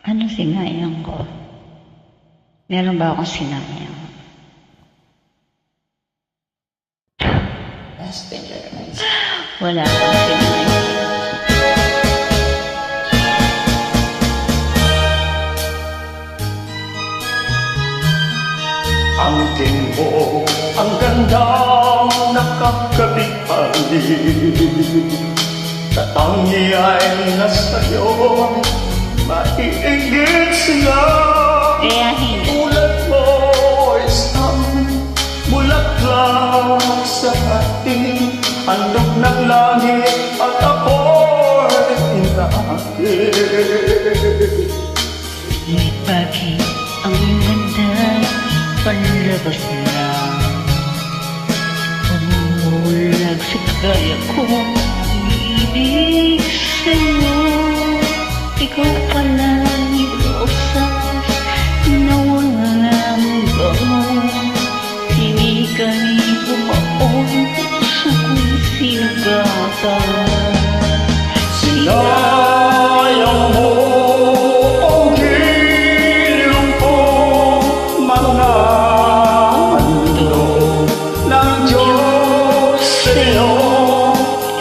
Ano sinayang ko? Meron ba akong sinayang? Wala akong sinayang. Ang mo, ang gandang nakakabig-alig. Tatangi ay nasa'yo, maiigit sila. Kaya hindi. Tulad mo isang bulaklak sa ating handog ng langit at ako'y inakit. Bakit ang ganda panlabas lang? Umulag sa kaya kong ibig sa'yo. Ikaw pala yung rosas na walang bango. Sinikay bumaon puso ko'y sinugatan. Sinayang mo ang hilong ko, mga handog ng Diyos sa'yo,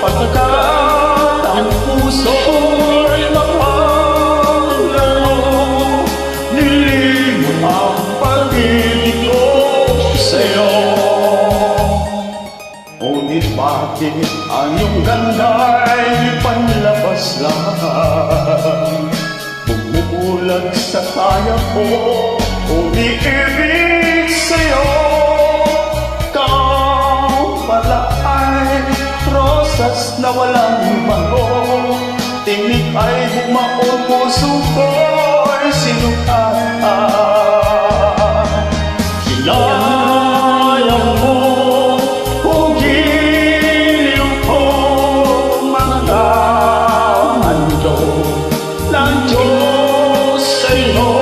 pagkat ang puso'y mapaglaro. Nilimot ang pag-ibig ko sa'yo. Ngunit bakit ang iyong ganda'y panlabas lang? Bumubulag sa kaya ko, umiibig sa'yo. Kau pala ay rosas na walang bango. Tinig ay bumaon, puso ko'y sinukatan. Sinayang mo kung giliw ko, mga handog ng Diyos sa'yo,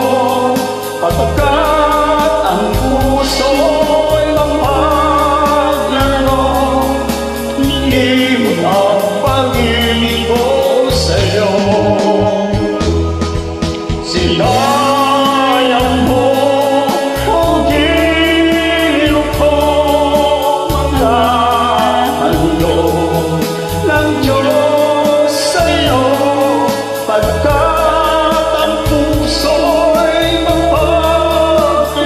pagkat ang puso'y mapaglaro. Nilimot ang pag-ibig ko sa'yo. Sinayang mo kung giliw ko, mga handog ng Diyos sa'yo, pagkat ang puso'y mapaglaro.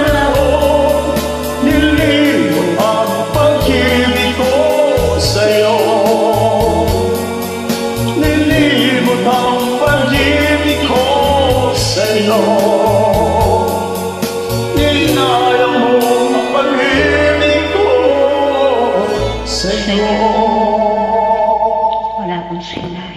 Nilimot ang pag-ibig ko sa'yo. Nilimot ang pag-ibig ko sa'yo. Ninayang mo ang pag-ibig ko sa'yo. Wala akong sinayang.